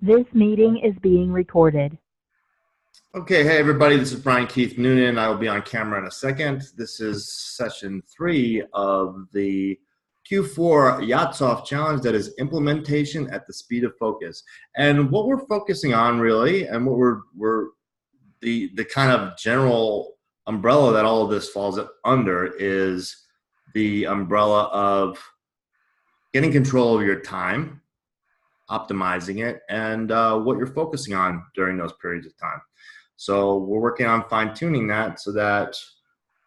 This meeting is being recorded. Okay, hey everybody, this is Brian Keith Noonan. I will be on camera in a second. This is session 3 of the Q4 Yachts Off Challenge, that is implementation at the speed of focus. And what we're focusing on really, and what we're the kind of general umbrella that all of this falls under, is the umbrella of getting control of your time, optimizing it, and what you're focusing on during those periods of time. So we're working on fine-tuning that so that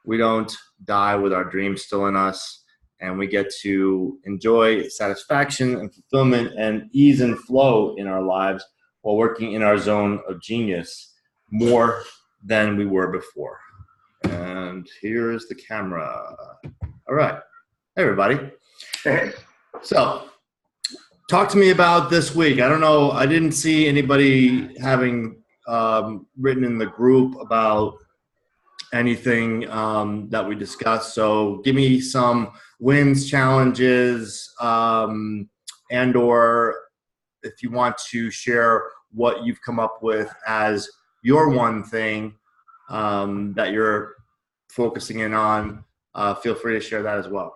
we don't die with our dreams still in us, and we get to enjoy satisfaction and fulfillment and ease and flow in our lives while working in our zone of genius more than we were before. And here's the camera. All right. Hey, everybody. Hey. So talk to me about this week. I don't know. I didn't see anybody having written in the group about anything that we discussed. So give me some wins, challenges, and or if you want to share what you've come up with as your one thing that you're focusing in on, feel free to share that as well.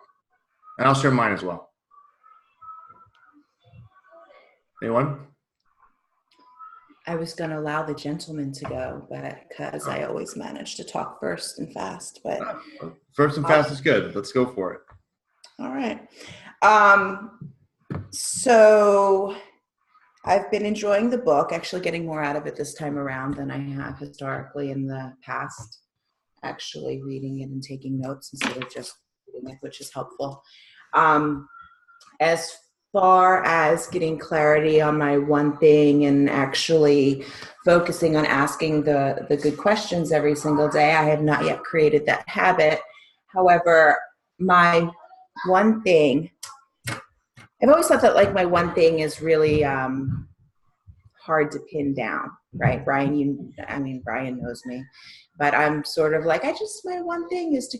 And I'll share mine as well. Anyone? I was going to allow the gentleman to go, but because I always manage to talk first and fast. But first and fast is good. Let's go for it. All right. So I've been enjoying the book, actually getting more out of it this time around than I have historically in the past. Actually reading it and taking notes instead of just reading it, which is helpful. As far as getting clarity on my one thing and actually focusing on asking the good questions every single day, I have not yet created that habit. However, my one thing, I've always thought that like my one thing is really hard to pin down, right? Brian, Brian knows me, but I'm sort of like, my one thing is to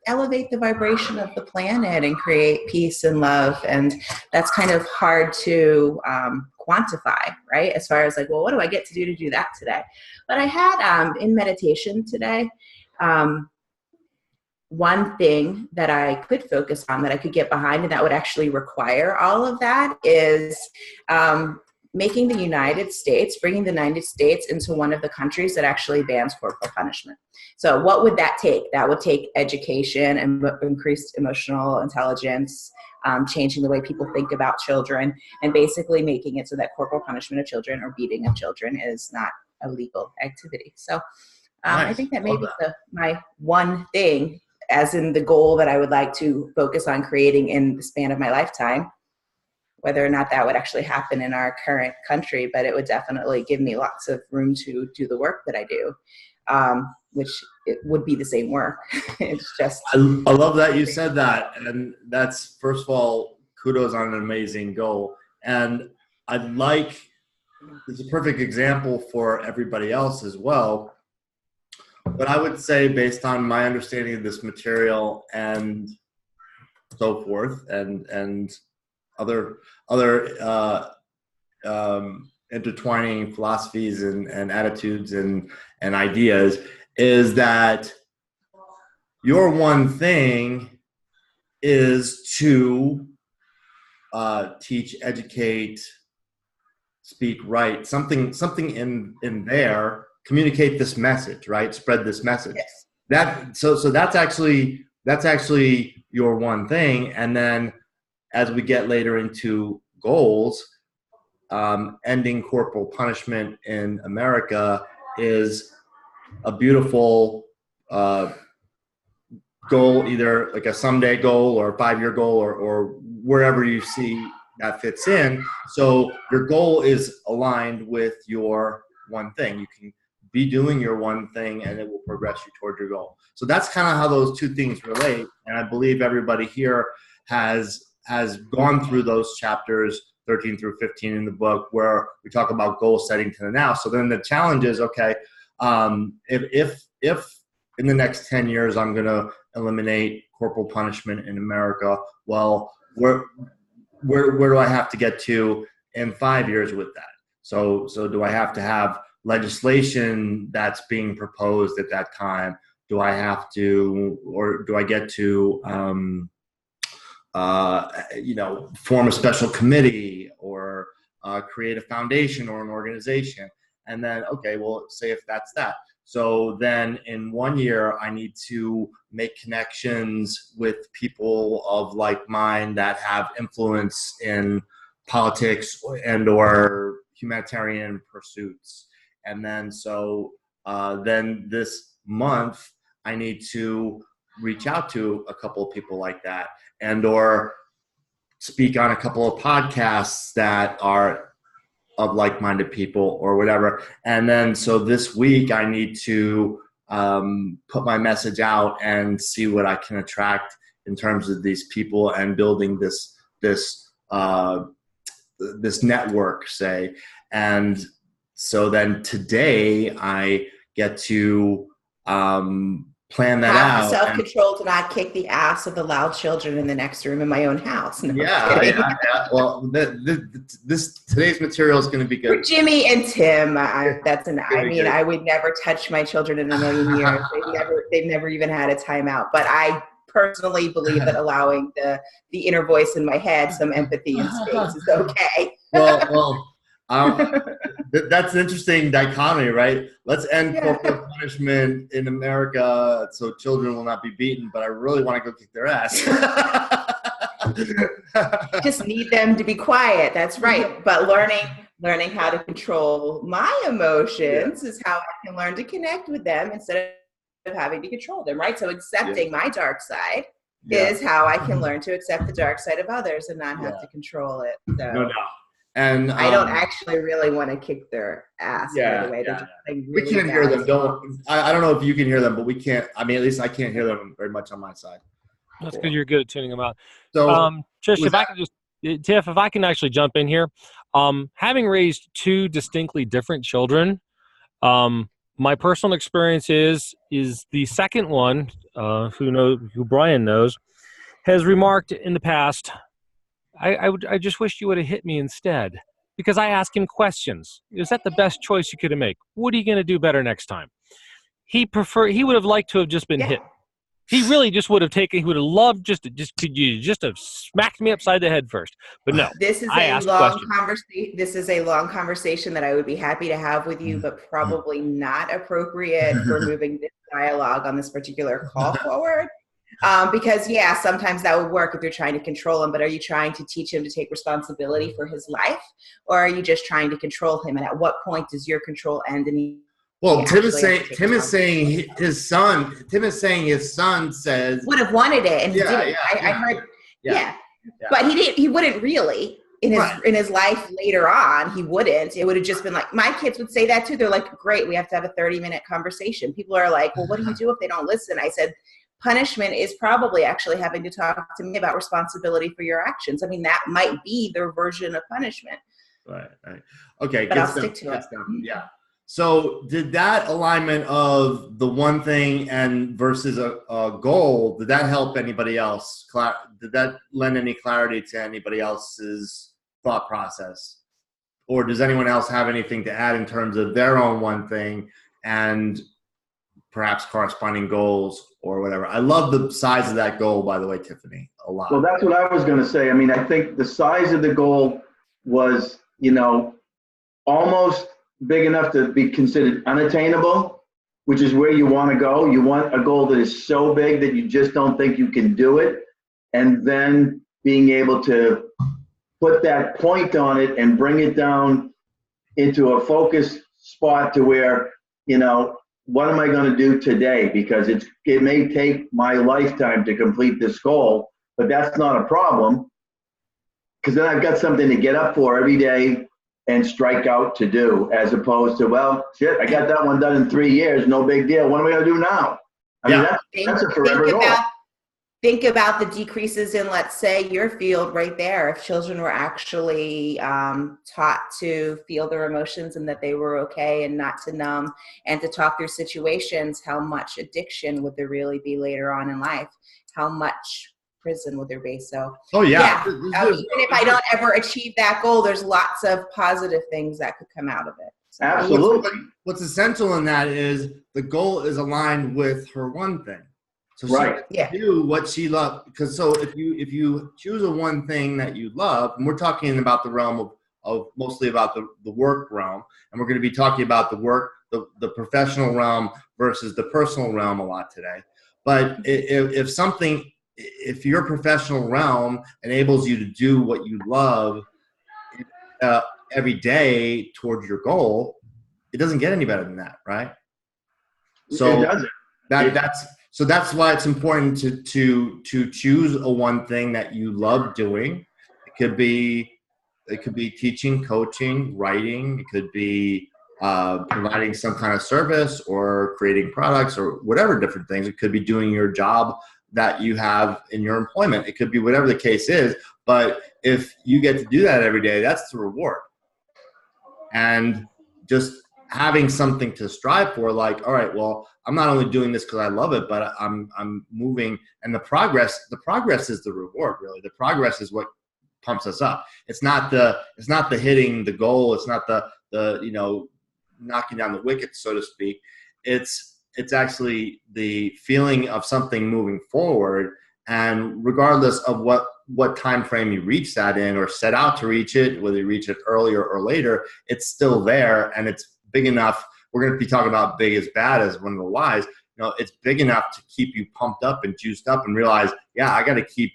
elevate the vibration of the planet and create peace and love. And that's kind of hard to quantify, right? As far as like, well, what do I get to do that today? But I had in meditation today, one thing that I could focus on, that I could get behind, and that would actually require all of that, is bringing the United States into one of the countries that actually bans corporal punishment. So what would that take? That would take education and increased emotional intelligence, changing the way people think about children, and basically making it so that corporal punishment of children or beating of children is not a legal activity. So nice. I think that maybe my one thing, as in the goal that I would like to focus on creating in the span of my lifetime, whether or not that would actually happen in our current country, but it would definitely give me lots of room to do the work that I do, which it would be the same work. It's just. I love that you said that. And that's, first of all, kudos on an amazing goal. And it's a perfect example for everybody else as well. But I would say, based on my understanding of this material and so forth, and other intertwining philosophies and attitudes and ideas, is that your one thing is to teach, educate, speak, write, something in there, communicate this message, right? Spread this message. Yes. So that's actually your one thing. And then as we get later into goals, ending corporal punishment in America is a beautiful goal, either like a someday goal or a 5-year goal, or wherever you see that fits in. So your goal is aligned with your one thing. You can be doing your one thing and it will progress you toward your goal. So that's kind of how those two things relate. And I believe everybody here has gone through those chapters 13 through 15 in the book, where we talk about goal setting to the now. So then the challenge is, okay, if in the next 10 years I'm going to eliminate corporal punishment in America, well, where do I have to get to in 5 years with that? So do I have to have legislation that's being proposed at that time? Do I have to, or do I get to, form a special committee or create a foundation or an organization? And then, okay, well, say if that's that. So then in 1 year, I need to make connections with people of like mind that have influence in politics and or humanitarian pursuits. And then then this month, I need to reach out to a couple of people like that and or speak on a couple of podcasts that are of like-minded people or whatever. And then so this week I need to put my message out and see what I can attract in terms of these people and building this network, say. And so then today I get to plan that have out. the self-control to not kick the ass of the loud children in the next room in my own house. No, Well, today's material is going to be good. For Jimmy and Tim, I would never touch my children in a million years. They've never even had a timeout. But I personally believe that allowing the inner voice in my head some empathy and space is okay. That's an interesting dichotomy, right? Let's end corporal punishment in America so children will not be beaten, but I really want to go kick their ass. Just need them to be quiet. That's right. But learning how to control my emotions is how I can learn to connect with them instead of having to control them, right? So accepting my dark side is how I can learn to accept the dark side of others and not have to control it. So. No doubt. And I don't actually really want to kick their ass. By the way. Really we can't hear them. I don't know if you can hear them, but we can't. I mean, at least I can't hear them very much on my side. That's because you're good at tuning them out. So, Trish, Tiff, if I can actually jump in here, having raised two distinctly different children, my personal experience is the second one, who Brian knows, has remarked in the past, I just wish you would have hit me instead, because I asked him questions. Is that the best choice you could have made? What are you going to do better next time? He would have liked to have just been hit. He really just would have taken. He would have loved could you just have smacked me upside the head first? But no. This is a long conversation. This is a long conversation that I would be happy to have with you, but probably not appropriate for moving this dialogue on this particular call forward. Because sometimes that would work if you're trying to control him, but are you trying to teach him to take responsibility for his life, or are you just trying to control him? And at what point does your control end? Tim is saying his son says would have wanted it, and he didn't. I heard, but he didn't. He wouldn't really in his life later on. He wouldn't. It would have just been like, my kids would say that too. They're like, great, we have to have a 30-minute conversation. People are like, well, what do you do if they don't listen? I said, punishment is probably actually having to talk to me about responsibility for your actions. I mean, that might be their version of punishment. Right. Okay. But I'll stick to it. Yeah. So did that alignment of the one thing and versus a goal, did that help anybody else? Did that lend any clarity to anybody else's thought process? Or does anyone else have anything to add in terms of their own one thing and perhaps corresponding goals or whatever? I love the size of that goal, by the way, Tiffany, a lot. Well, that's what I was going to say. I mean, I think the size of the goal was, almost big enough to be considered unattainable, which is where you want to go. You want a goal that is so big that you just don't think you can do it. And then being able to put that point on it and bring it down into a focus spot to where, what am I going to do today? Because it may take my lifetime to complete this goal, but that's not a problem, because then I've got something to get up for every day and strike out to do, as opposed to, well, shit, I got that one done in 3 years, no big deal. What am I going to do now? I mean, that's a forever goal. Think about the decreases in, let's say, your field right there. If children were actually taught to feel their emotions and that they were okay and not to numb and to talk through situations, how much addiction would there really be later on in life? How much prison would there be? So Oh yeah. even if I don't ever achieve that goal, there's lots of positive things that could come out of it. So. Absolutely. What's essential in that is the goal is aligned with her one thing. So Right. she can do what she loves. Because so if you choose a one thing that you love, and we're talking about the realm of mostly about the work realm, and we're going to be talking about the professional realm versus the personal realm a lot today. But if your professional realm enables you to do what you love every day towards your goal, it doesn't get any better than that, right? So it doesn't. That's why it's important to choose a one thing that you love doing. It could be teaching, coaching, writing. It could be providing some kind of service or creating products or whatever different things. It could be doing your job that you have in your employment. It could be whatever the case is. But if you get to do that every day, that's the reward. And just having something to strive for, like, all right, well, I'm not only doing this because I love it, but I'm moving, and the progress is the reward, really. The progress is what pumps us up. It's not the hitting the goal. It's not the knocking down the wicket, so to speak. It's actually the feeling of something moving forward, and regardless of what time frame you reach that in or set out to reach it, whether you reach it earlier or later, it's still there, and it's big enough. We're going to be talking about big is bad as one of the whys. It's big enough to keep you pumped up and juiced up and realize, yeah, I got to keep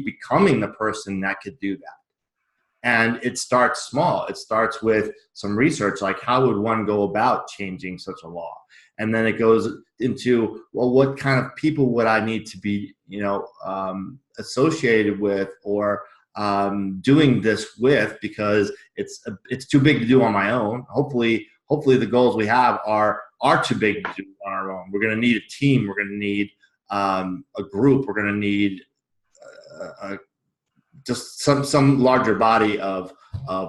becoming the person that could do that. And it starts small. It starts with some research, like how would one go about changing such a law? And then it goes into, well, what kind of people would I need to be, associated with or doing this with, because it's too big to do on my own. Hopefully the goals we have are too big to do on our own. We're going to need a team. We're going to need a group. We're going to need just some larger body of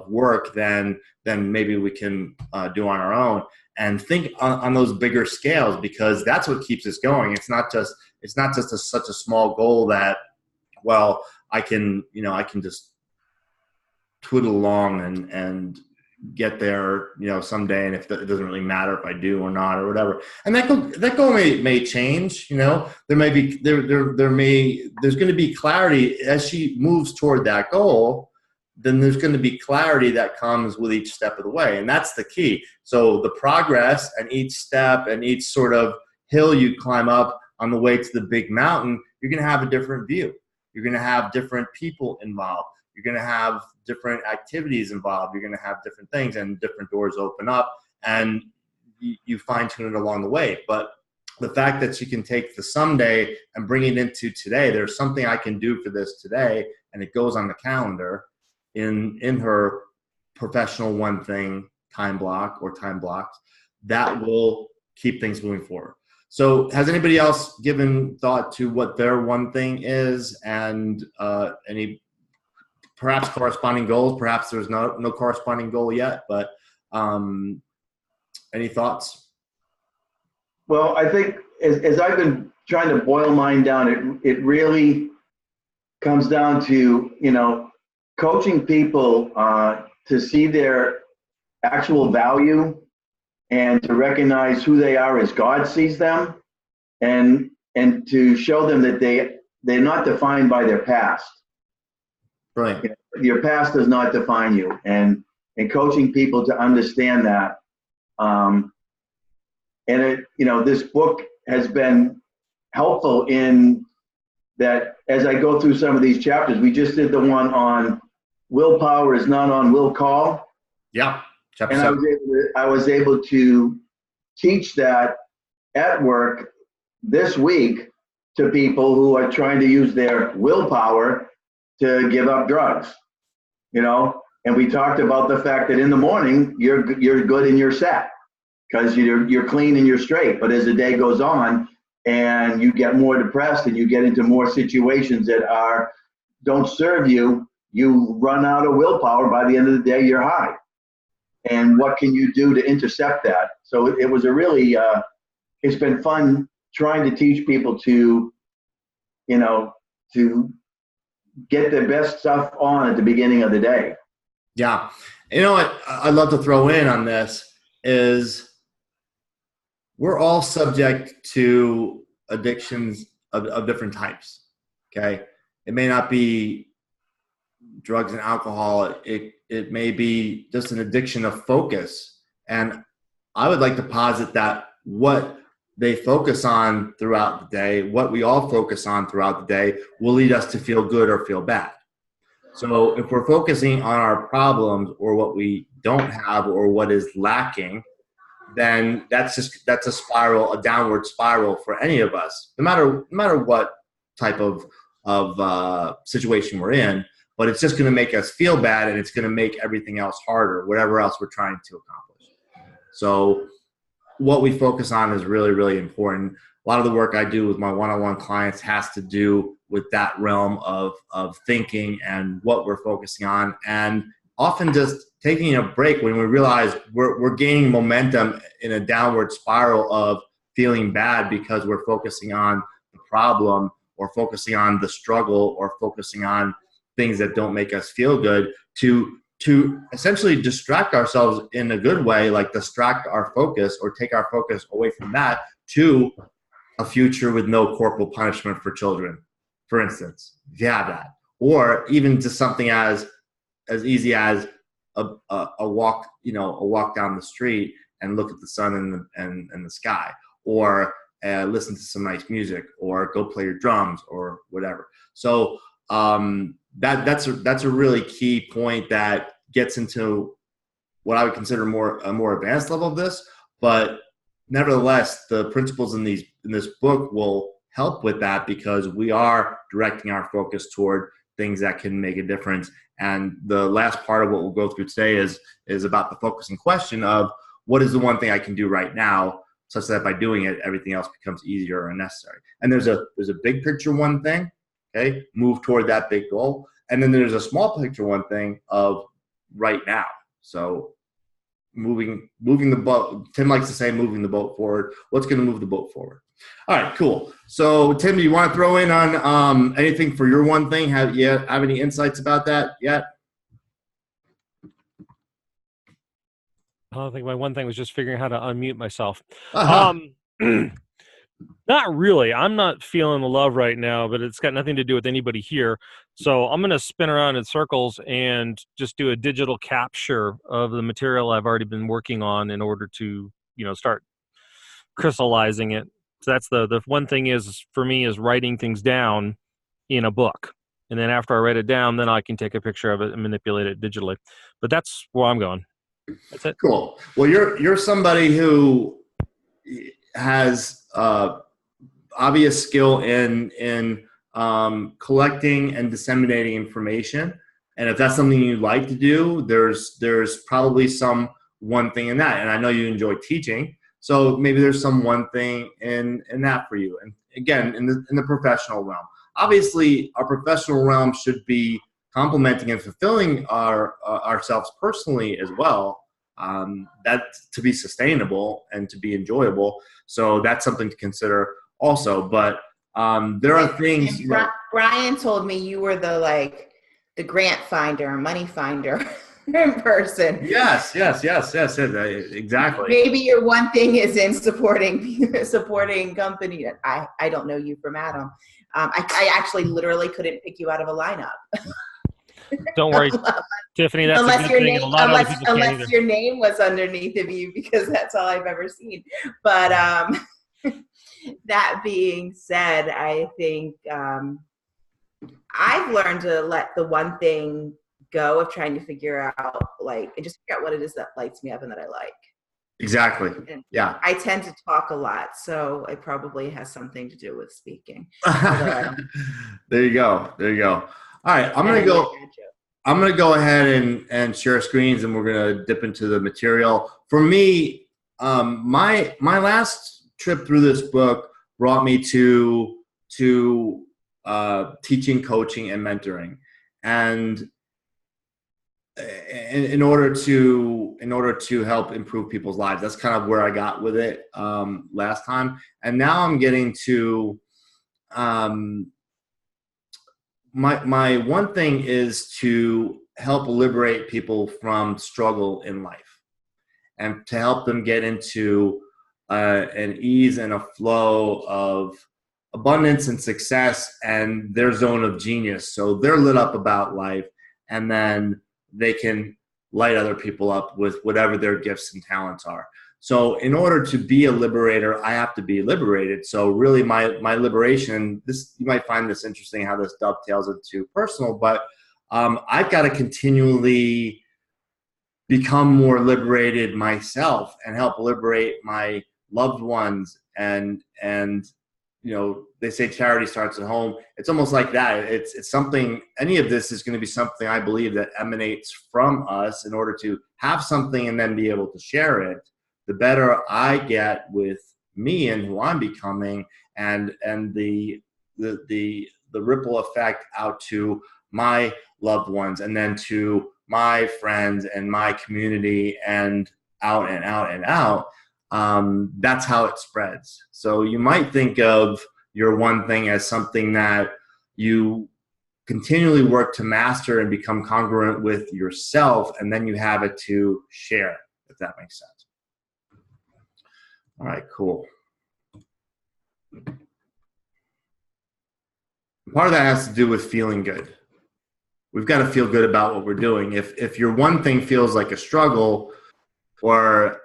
work than maybe we can do on our own, and think on those bigger scales, because that's what keeps us going. It's not just such a small goal that, well, I can just twiddle along and get there, someday, and if it doesn't really matter if I do or not or whatever. And that goal may change. There's going to be clarity as she moves toward that goal. Then there's going to be clarity that comes with each step of the way, and that's the key. So the progress and each step and each sort of hill you climb up on the way to the big mountain, you're going to have a different view. You're going to have different people involved. You're going to have different activities involved. You're going to have different things, and different doors open up, and you fine tune it along the way. But the fact that you can take the someday and bring it into today, there's something I can do for this today, and it goes on the calendar in her professional one thing time block or time blocks, that will keep things moving forward. So has anybody else given thought to what their one thing is, and any perhaps corresponding goals? Perhaps there's no corresponding goal yet, but any thoughts? Well, I think as I've been trying to boil mine down, it really comes down to, coaching people to see their actual value and to recognize who they are as God sees them, and to show them that they're not defined by their past. Right. Your past does not define you, and coaching people to understand that. This book has been helpful in that. As I go through some of these chapters, we just did the one on willpower is not on will call. Yeah. Chapter and 7. I was able to teach that at work this week to people who are trying to use their willpower to give up drugs, and we talked about the fact that in the morning you're good and you're set because you're clean and you're straight. But as the day goes on and you get more depressed and you get into more situations that don't serve you, you run out of willpower. By the end of the day, you're high. And what can you do to intercept that? So it was a really, it's been fun trying to teach people to, to get their best stuff on at the beginning of the day. Yeah. You know what I'd love to throw in on this is we're all subject to addictions of different types. Okay. It may not be drugs and alcohol. It may be just an addiction of focus. And I would like to posit that what they focus on throughout the day, what we all focus on throughout the day, will lead us to feel good or feel bad. So if we're focusing on our problems or what we don't have or what is lacking, then that's a spiral, a downward spiral for any of us, no matter what type of situation we're in. But it's just going to make us feel bad, and it's going to make everything else harder, whatever else we're trying to accomplish. So what we focus on is really, really important. A lot of the work I do with my one-on-one clients has to do with that realm of thinking and what we're focusing on, and often just taking a break when we realize we're gaining momentum in a downward spiral of feeling bad because we're focusing on the problem or focusing on the struggle or focusing on things that don't make us feel good, to essentially distract ourselves in a good way, like distract our focus or take our focus away from that to a future with no corporal punishment for children, for instance, if you have that. Or even just something as easy as a walk, a walk down the street and look at the sun and the sky, or listen to some nice music, or go play your drums or whatever. So that's a really key point that gets into what I would consider a more advanced level of this. But nevertheless, the principles in this book will help with that, because we are directing our focus toward things that can make a difference. And the last part of what we'll go through today is about the focusing question of what is the one thing I can do right now, such that by doing it, everything else becomes easier and necessary. And there's a big picture one thing, okay, move toward that big goal. And then there's a small picture one thing of right now. So moving the boat. Tim likes to say moving the boat forward. What's going to move the boat forward? All right, cool. So Tim, do you want to throw in on anything for your one thing? Have any insights about that yet? I think my one thing was just figuring how to unmute myself. Uh-huh. Not really. I'm not feeling the love right now, but it's got nothing to do with anybody here. So I'm going to spin around in circles and just do a digital capture of the material I've already been working on in order to, start crystallizing it. So that's the one thing is for me is writing things down in a book. And then after I write it down, then I can take a picture of it and manipulate it digitally. But that's where I'm going. That's it. Cool. Well, you're somebody who has obvious skill in collecting and disseminating information, and if that's something you like to do, there's probably some one thing in that. And I know you enjoy teaching, so maybe there's some one thing in that for you. And again, in the professional realm, obviously, our professional realm should be complementing and fulfilling ourselves personally as well. That to be sustainable and to be enjoyable. So that's something to consider also. But there are things. Brian told me you were the grant finder, money finder person. Yes, exactly. Maybe your one thing is in supporting company. I don't know you from Adam. I actually literally couldn't pick you out of a lineup. Don't worry, Tiffany. That's unless a good your thing. name, A lot of other people can't unless either. your name was underneath of you, because that's all I've ever seen. But that being said, I think I've learned to let the one thing go of trying to figure out and just figure out what it is that lights me up and that I like. Exactly. And yeah. I tend to talk a lot, so it probably has something to do with speaking. I don't. There you go. All right, I'm gonna go ahead and share screens, and we're gonna dip into the material. For me, my last trip through this book brought me to teaching, coaching, and mentoring, and in order to help improve people's lives. That's kind of where I got with it last time, and now I'm getting to my one thing is to help liberate people from struggle in life, and to help them get into an ease and a flow of abundance and success and their zone of genius. So they're lit up about life, and then they can light other people up with whatever their gifts and talents are. So in order to be a liberator, I have to be liberated. So really my liberation, this, you might find this interesting how this dovetails into personal, but I've got to continually become more liberated myself and help liberate my loved ones. And you know, they say charity starts at home. It's almost like that. It's something, any of this is going to be something I believe that emanates from us in order to have something and then be able to share it. The better I get with me and who I'm becoming, and the ripple effect out to my loved ones, and then to my friends and my community, and out and out and out. That's how it spreads. So you might think of your one thing as something that you continually work to master and become congruent with yourself, and then you have it to share, if that makes sense. All right, cool. Part of that has to do with feeling good. We've got to feel good about what we're doing. If your one thing feels like a struggle, or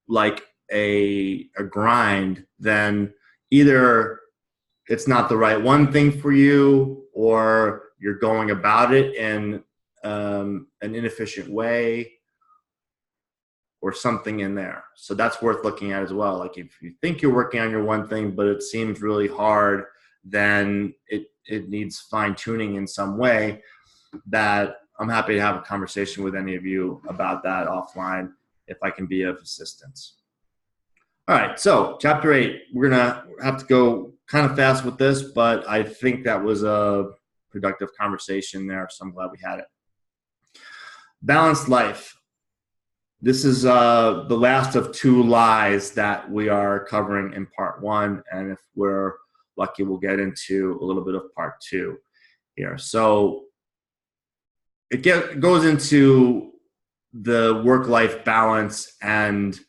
like a grind, then either it's not the right one thing for you, or you're going about it in an inefficient way, or something in there. So that's worth looking at as well. Like if you think you're working on your one thing, but it seems really hard, then it needs fine tuning in some way. That I'm happy to have a conversation with any of you about that offline if I can be of assistance. All right, so chapter 8, we're gonna have to go kind of fast with this, but I think that was a productive conversation there, so I'm glad we had it. Balanced life. This is the last of 2 lies that we are covering in part 1, and if we're lucky, we'll get into a little bit of part 2 here. So it goes into the work-life balance, and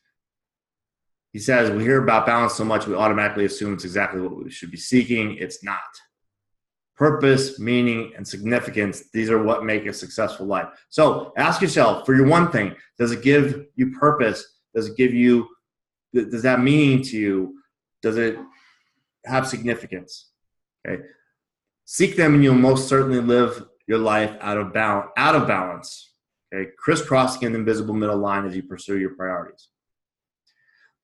he says, we hear about balance so much, we automatically assume it's exactly what we should be seeking. It's not. Purpose, meaning, and significance, these are what make a successful life. So ask yourself, for your one thing, does it give you purpose? Does it give you, does that meaning to you? Does it have significance? Okay. Seek them and you'll most certainly live your life out of balance. Okay. Crisscrossing an invisible middle line as you pursue your priorities.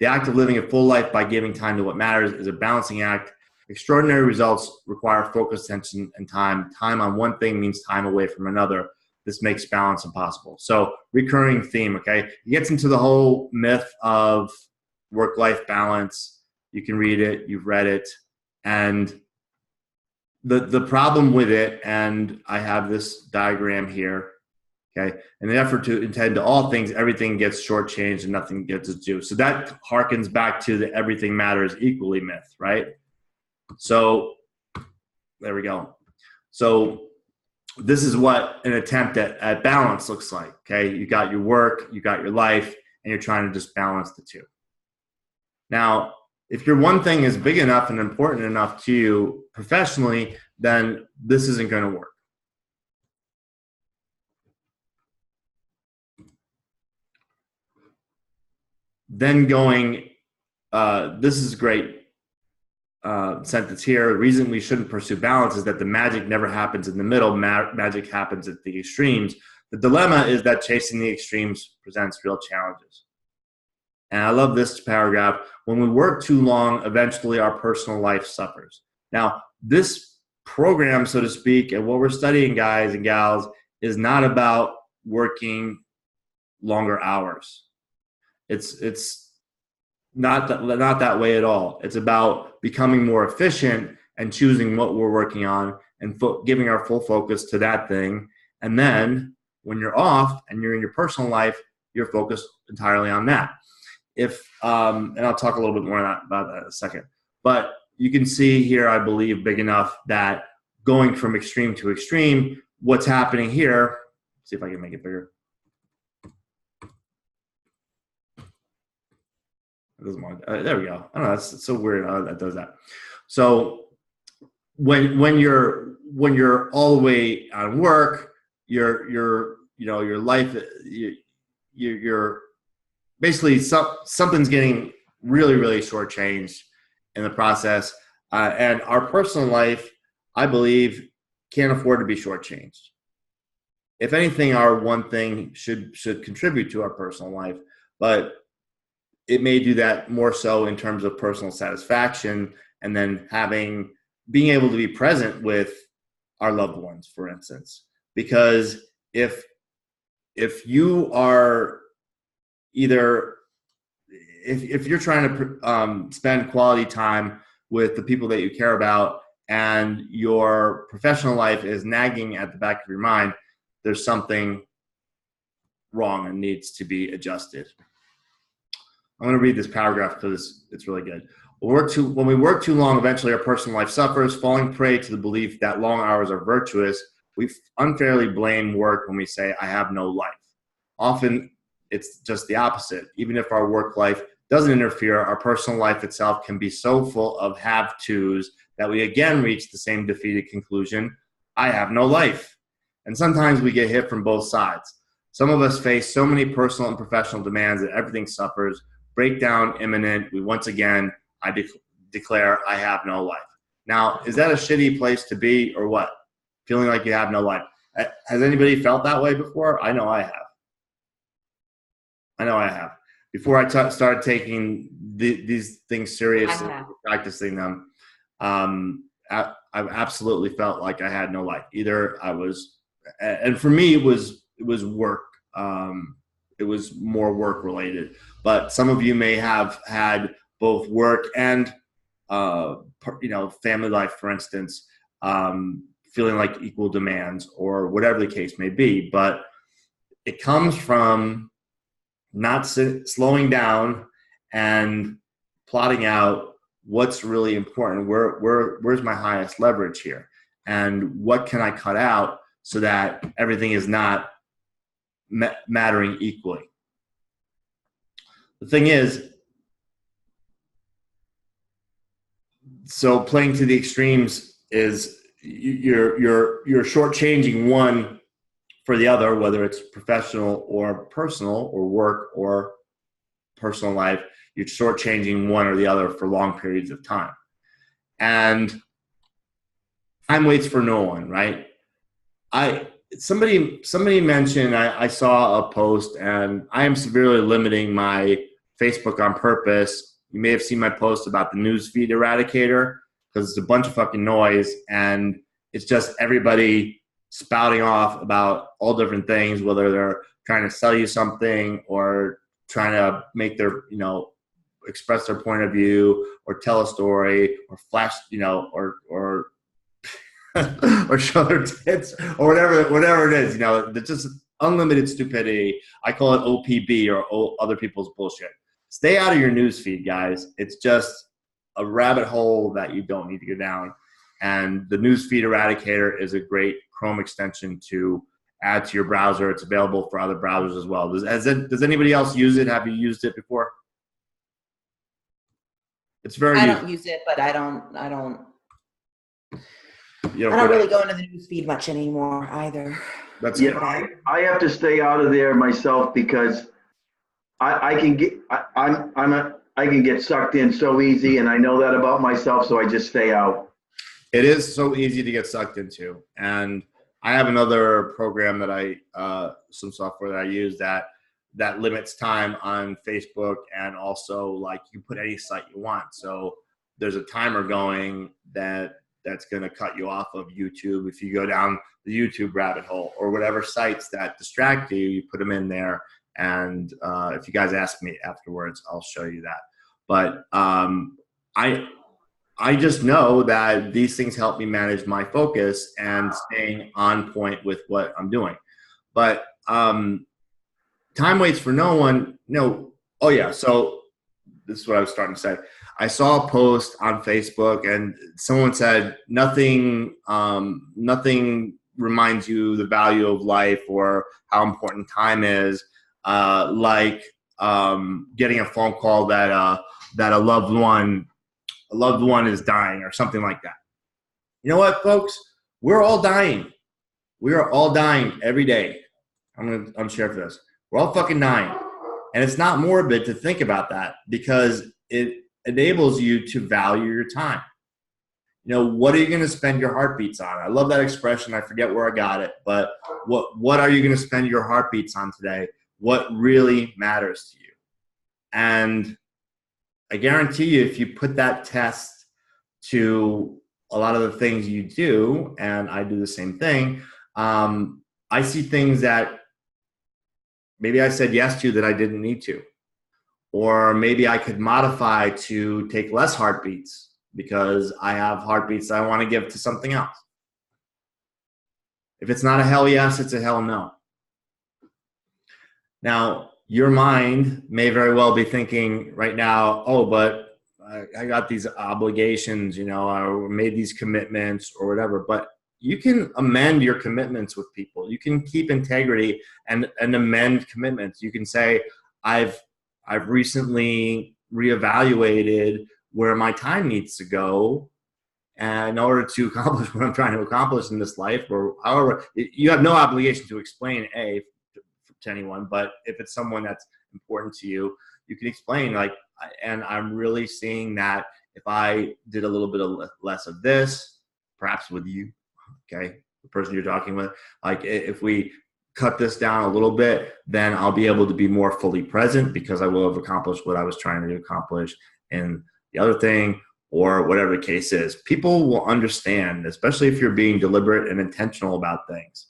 The act of living a full life by giving time to what matters is a balancing act. Extraordinary results require focused attention and time. Time on one thing means time away from another. This makes balance impossible. So recurring theme, okay? He gets into the whole myth of work-life balance. You can read it, you've read it. And the problem with it, and I have this diagram here, okay? In an effort to attend to all things, everything gets shortchanged and nothing gets its due. So that harkens back to the everything matters equally myth, right? So there we go. So this is what an attempt at balance looks like, okay? You got your work, you got your life, and you're trying to just balance the two. Now, if your one thing is big enough and important enough to you professionally, then this isn't going to work. Then going, this is great sentence here. The reason we shouldn't pursue balance is that the magic never happens in the middle. Magic happens at the extremes. The dilemma is that chasing the extremes presents real challenges. And I love this paragraph. When we work too long, eventually our personal life suffers. Now, this program, so to speak, and what we're studying, guys and gals, is not about working longer hours. It's not that way at all. It's about becoming more efficient and choosing what we're working on and giving our full focus to that thing. And then when you're off and you're in your personal life, you're focused entirely on that. And I'll talk a little bit more about that in a second. But you can see here, I believe, big enough that going from extreme to extreme. What's happening here? See if I can make it bigger. It doesn't want. There we go. I don't know. That's so weird how that does that. So when you're all the way on work, your life, you're basically something's getting really shortchanged in the process, and our personal life, I believe, can't afford to be shortchanged. If anything, our one thing should contribute to our personal life, but it may do that more so in terms of personal satisfaction, and then being able to be present with our loved ones, for instance. Because if you are either if you're trying to spend quality time with the people that you care about, and your professional life is nagging at the back of your mind, there's something wrong and needs to be adjusted. I'm going to read this paragraph because it's really good. When we work too long, eventually our personal life suffers. Falling prey to the belief that long hours are virtuous, we unfairly blame work when we say, I have no life. Often it's just the opposite. Even if our work life doesn't interfere, our personal life itself can be so full of have-tos that we again reach the same defeated conclusion, I have no life. And sometimes we get hit from both sides. Some of us face so many personal and professional demands that everything suffers. Breakdown imminent. We once again, I declare I have no life. Now, is that a shitty place to be or what? Feeling like you have no life. Has anybody felt that way before? I know I have. Before I started taking these things seriously, practicing them, I absolutely felt like I had no life. Either I was, and for me, it was work. It was more work related, but some of you may have had both work and, family life, for instance, feeling like equal demands or whatever the case may be. But it comes from not slowing down and plotting out what's really important. Where's my highest leverage here? And what can I cut out so that everything is not mattering equally? The thing is, so playing to the extremes is you're shortchanging one for the other, whether it's professional or personal or work or personal life. You're shortchanging one or the other for long periods of time. And time waits for no one, right? Somebody mentioned, I saw a post, and I am severely limiting my Facebook on purpose. You may have seen my post about the newsfeed eradicator, because it's a bunch of fucking noise, and it's just everybody spouting off about all different things, whether they're trying to sell you something or trying to make their, express their point of view or tell a story or flash, or or show their tits or whatever it is, it's just unlimited stupidity. I call it OPB, or other people's bullshit. Stay out of your news feed, guys. It's just a rabbit hole that you don't need to go down. And the newsfeed eradicator is a great Chrome extension to add to your browser. It's available for other browsers as well. Does anybody else use it? Have you used it before? It's very. I don't use it, but I don't really go into the news feed much anymore either. That's I have to stay out of there myself because I can get sucked in so easy, and I know that about myself, so I just stay out. It is so easy to get sucked into, and I have another program that some software that I use that limits time on Facebook, and also like you put any site you want. So there's a timer going that's going to cut you off of YouTube if you go down the YouTube rabbit hole, or whatever sites that distract you. You put them in there, and if you guys ask me afterwards, I'll show you that. But I just know that these things help me manage my focus and staying on point with what I'm doing. But time waits for no one. No. Oh yeah. So this is what I was starting to say. I saw a post on Facebook, and someone said nothing reminds you the value of life or how important time is, like getting a phone call that a loved one is dying or something like that. You know what, folks? We're all dying. We are all dying every day. I'm sure for this. We're all fucking dying. And it's not morbid to think about that because it enables you to value your time. You know, what are you going to spend your heartbeats on? I love that expression. I forget where I got it. But what are you going to spend your heartbeats on today? What really matters to you? And I guarantee you, if you put that test to a lot of the things you do, and I do the same thing, I see things that maybe I said yes to that I didn't need to. Or maybe I could modify to take less heartbeats because I have heartbeats that I want to give to something else. If it's not a hell yes, it's a hell no. Now, your mind may very well be thinking right now, oh, but I got these obligations, you know, I made these commitments or whatever. But you can amend your commitments with people. You can keep integrity and amend commitments. You can say, I've recently reevaluated where my time needs to go, and in order to accomplish what I'm trying to accomplish in this life, or however, you have no obligation to explain to anyone, but if it's someone that's important to you, you can explain, like, and I'm really seeing that if I did a little bit less of this, perhaps with you, okay, the person you're talking with, like if we cut this down a little bit, then I'll be able to be more fully present because I will have accomplished what I was trying to accomplish in the other thing, or whatever the case is. People will understand, especially if you're being deliberate and intentional about things.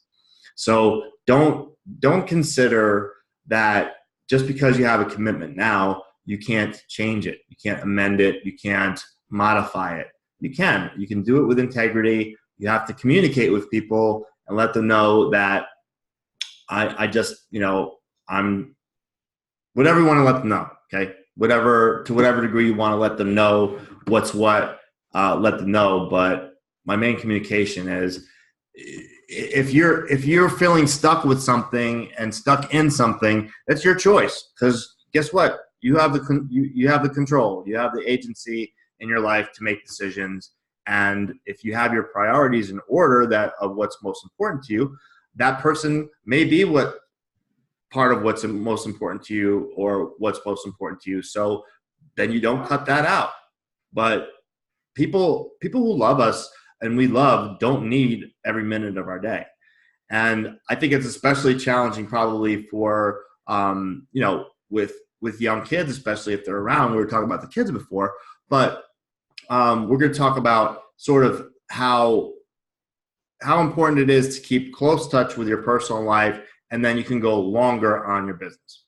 So don't consider that just because you have a commitment now, you can't change it. You can't amend it. You can't modify it. You can do it with integrity. You have to communicate with people and let them know that I just, you know, I'm whatever you want to let them know. Okay. To whatever degree you want to let them know what's what, let them know. But my main communication is, if you're feeling stuck with something and stuck in something, that's your choice. Because guess what? You have the control. You have the agency in your life to make decisions. And if you have your priorities in order of what's most important to you, that person may be part of what's most important to you or what's most important to you. So then you don't cut that out. But people who love us and we love don't need every minute of our day. And I think it's especially challenging probably for, you know, with young kids, especially if they're around. We were talking about the kids before, but we're going to talk about sort of how important it is to keep close touch with your personal life, and then you can go longer on your business.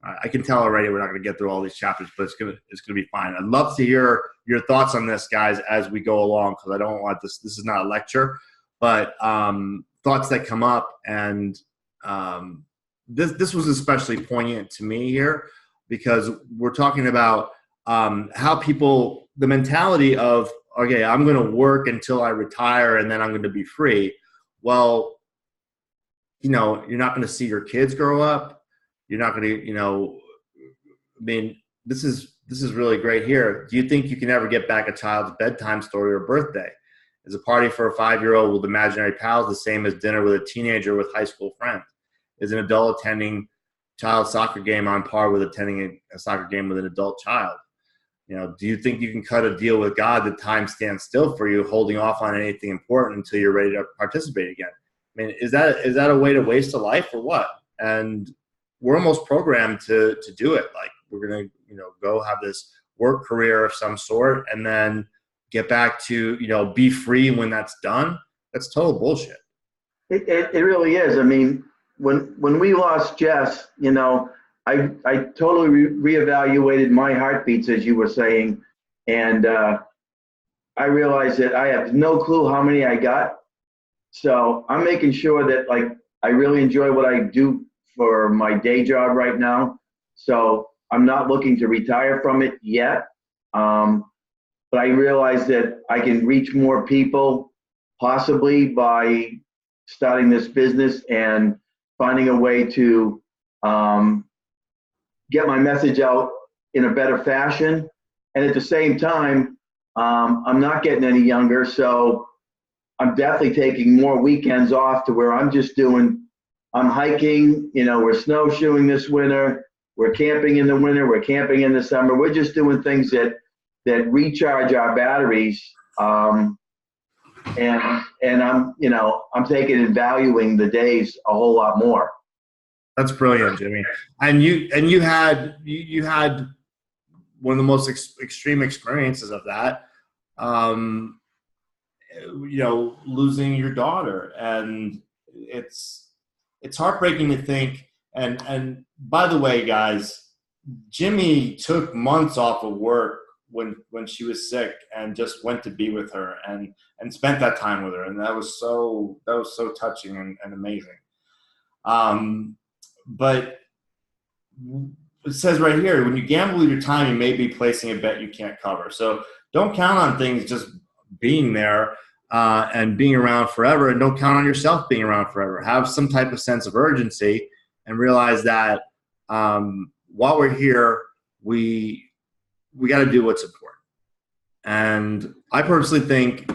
I can tell already we're not going to get through all these chapters, but it's going to be fine. I'd love to hear your thoughts on this, guys, as we go along, because I don't want this is not a lecture, but thoughts that come up. And this was especially poignant to me here because we're talking about how people, the mentality of, okay, I'm going to work until I retire and then I'm going to be free. Well, you know, you're not going to see your kids grow up. You're not going to, you know, I mean, this is really great here. Do you think you can ever get back a child's bedtime story or birthday? Is a party for a 5-year-old with imaginary pals the same as dinner with a teenager with high school friends? Is an adult attending child's soccer game on par with attending a soccer game with an adult child? You know, do you think you can cut a deal with God that time stands still for you, holding off on anything important until you're ready to participate again? I mean, is that a way to waste a life or what? And we're almost programmed to do it. Like, we're going to, you know, go have this work career of some sort and then get back to, you know, be free when that's done. That's total bullshit. It really is. I mean, when we lost Jess, you know, I totally reevaluated my heartbeats, as you were saying, and I realized that I have no clue how many I got. So I'm making sure that, like, I really enjoy what I do for my day job right now. So I'm not looking to retire from it yet. But I realize that I can reach more people possibly by starting this business and finding a way to get my message out in a better fashion. And at the same time, I'm not getting any younger, so I'm definitely taking more weekends off to where I'm hiking, we're snowshoeing this winter, we're camping in the winter, we're camping in the summer. We're just doing things that recharge our batteries. And I'm taking and valuing the days a whole lot more. That's brilliant, Jimmy. And you had one of the most extreme experiences of that. Losing your daughter, and it's heartbreaking to think. And by the way, guys, Jimmy took months off of work when she was sick and just went to be with her and spent that time with her, and that was so touching and amazing. But it says right here, when you gamble with your time, you may be placing a bet you can't cover. So don't count on things just being there and being around forever, and don't count on yourself being around forever. Have some type of sense of urgency and realize that while we're here, we got to do what's important. And I personally think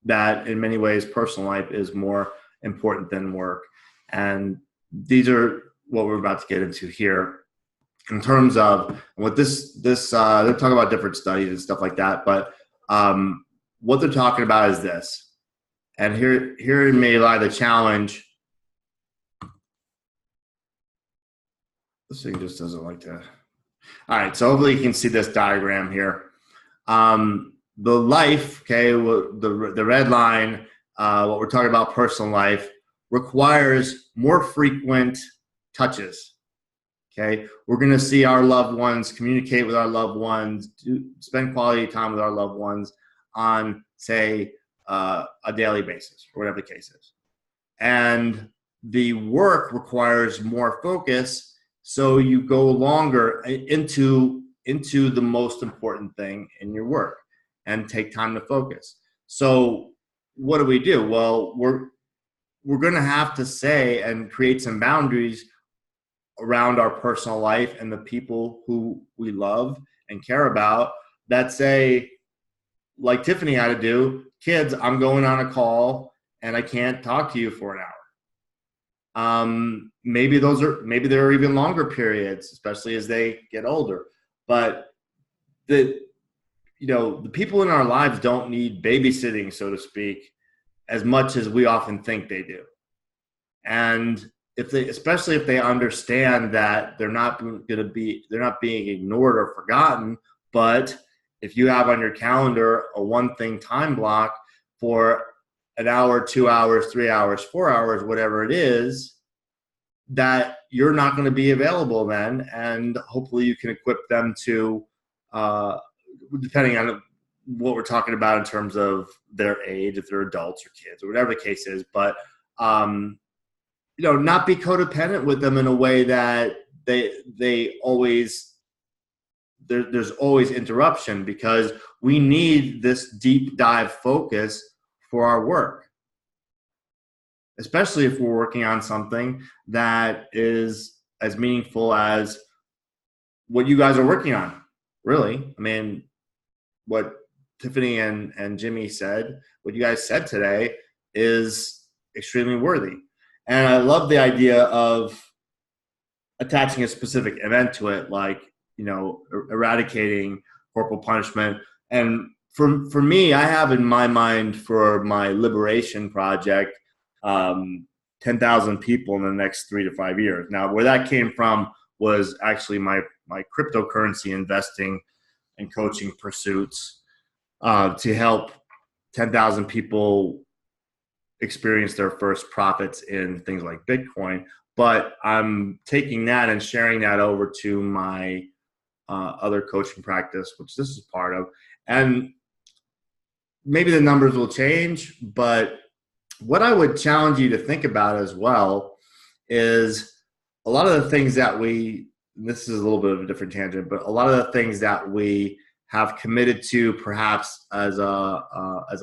that in many ways, personal life is more important than work. And these are what we're about to get into here in terms of what this they're talking about different studies and stuff like that. But what they're talking about is this. And here may lie the challenge. This thing just doesn't like to. All right, so hopefully you can see this diagram here. The life, okay, the red line, what we're talking about, personal life, requires more frequent touches. Okay, we're going to see our loved ones, communicate with our loved ones, spend quality time with our loved ones on, say, a daily basis, or whatever the case is. And the work requires more focus. So you go longer into the most important thing in your work and take time to focus. So what do? Well, we're going to have to say and create some boundaries around our personal life and the people who we love and care about that say, like Tiffany had to do, kids, I'm going on a call and I can't talk to you for an hour. Maybe there are even longer periods, especially as they get older. But the people in our lives don't need babysitting, so to speak, as much as we often think they do. And especially if they understand that they're not being ignored or forgotten, but if you have on your calendar a one thing time block for an hour, 2 hours, 3 hours, 4 hours, whatever it is, that you're not going to be available then, and hopefully you can equip them to, depending on what we're talking about in terms of their age, if they're adults or kids or whatever the case is, but not be codependent with them in a way that they always there's always interruption, because we need this deep dive focus for our work, especially if we're working on something that is as meaningful as what you guys are working on. Really, I mean, what Tiffany and Jimmy said, what you guys said today, is extremely worthy. And I love the idea of attaching a specific event to it, like, eradicating corporal punishment. And for me, I have in my mind for my liberation project, 10,000 people in the next 3 to 5 years. Now, where that came from was actually my cryptocurrency investing and coaching pursuits to help 10,000 people experience their first profits in things like Bitcoin. But I'm taking that and sharing that over to my other coaching practice, which this is part of. And maybe the numbers will change, but what I would challenge you to think about as well is a lot of the things that we this is a little bit of a different tangent, but a lot of the things that we have committed to, perhaps as a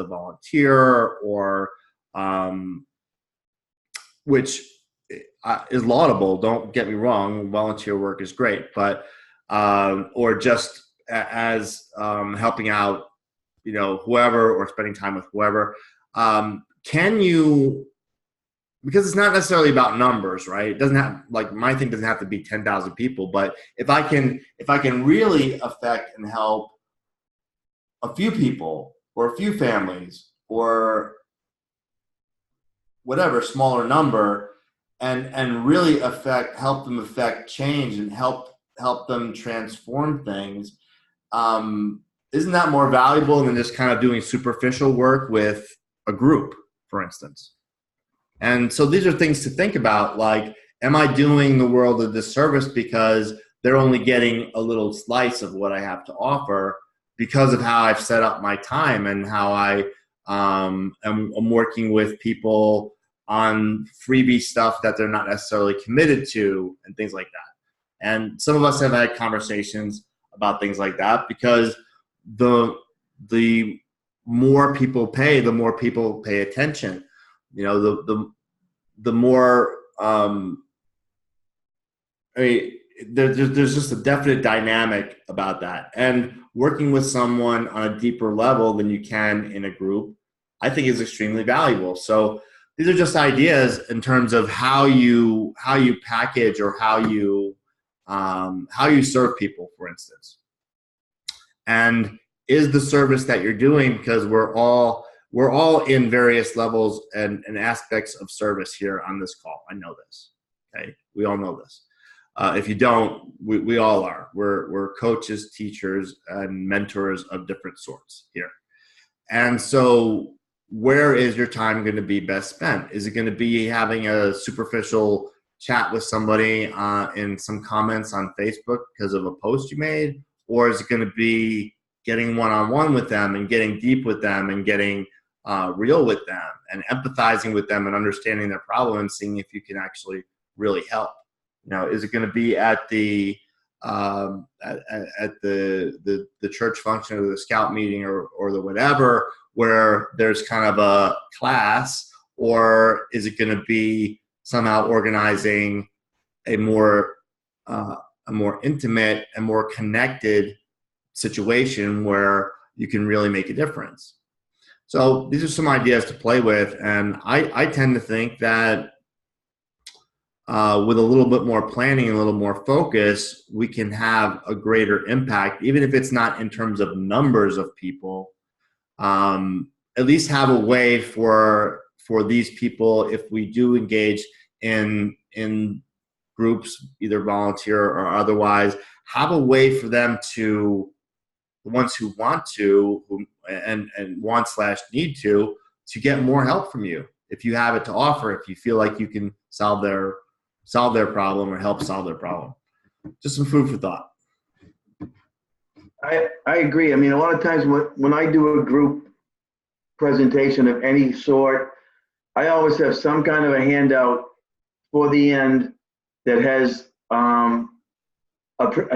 volunteer, or which is laudable. Don't get me wrong, volunteer work is great, but or just as helping out, whoever, or spending time with whoever. Can you? Because it's not necessarily about numbers, right? It doesn't have, like, my thing doesn't have to be 10,000 people, but if I can really affect and help a few people or a few families or whatever smaller number, and really help them affect change and help them transform things, isn't that more valuable than just kind of doing superficial work with a group, for instance? And so these are things to think about, like, am I doing the world a disservice because they're only getting a little slice of what I have to offer because of how I've set up my time and how I am working with people on freebie stuff that they're not necessarily committed to and things like that. And some of us have had conversations about things like that, because the more people pay, the more people pay attention. The more there's just a definite dynamic about that. And working with someone on a deeper level than you can in a group, I think, is extremely valuable. So these are just ideas in terms of how you package, or how you serve people, for instance. And is the service that you're doing, because we're all in various levels and aspects of service here on this call. I know this. Okay, we all know this. If you don't, we all are. We're coaches, teachers, and mentors of different sorts here. And so, where is your time going to be best spent? Is it going to be having a superficial chat with somebody in some comments on Facebook because of a post you made? Or is it going to be getting one-on-one with them and getting deep with them and getting real with them and empathizing with them and understanding their problem and seeing if you can actually really help? Is it going to be at the the church function or the scout meeting or the whatever, where there's kind of a class? Or is it going to be somehow organizing a more intimate and more connected situation where you can really make a difference? So these are some ideas to play with, and I tend to think that with a little bit more planning and a little more focus, we can have a greater impact, even if it's not in terms of numbers of people. At least have a way for these people, if we do engage in groups, either volunteer or otherwise, have a way for them to, the ones who want to, and want/need to get more help from you. If you have it to offer, if you feel like you can solve their problem or help solve their problem. Just some food for thought. I agree. I mean, a lot of times when I do a group presentation of any sort, I always have some kind of a handout for the end that has a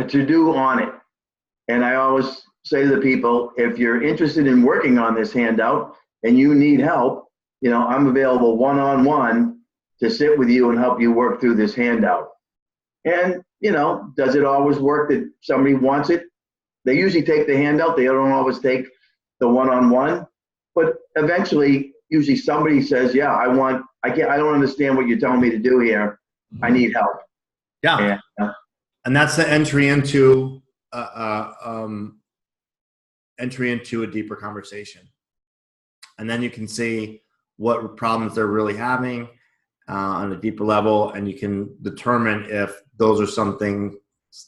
to-do on it. And I always say to the people, if you're interested in working on this handout and you need help, I'm available one-on-one to sit with you and help you work through this handout. And, does it always work that somebody wants it? They usually take the handout. They don't always take the one-on-one. But eventually, usually somebody says, yeah, I don't understand what you're telling me to do here. I need help. Yeah. And that's the entry into a deeper conversation. And then you can see what problems they're really having on a deeper level, and you can determine if those are something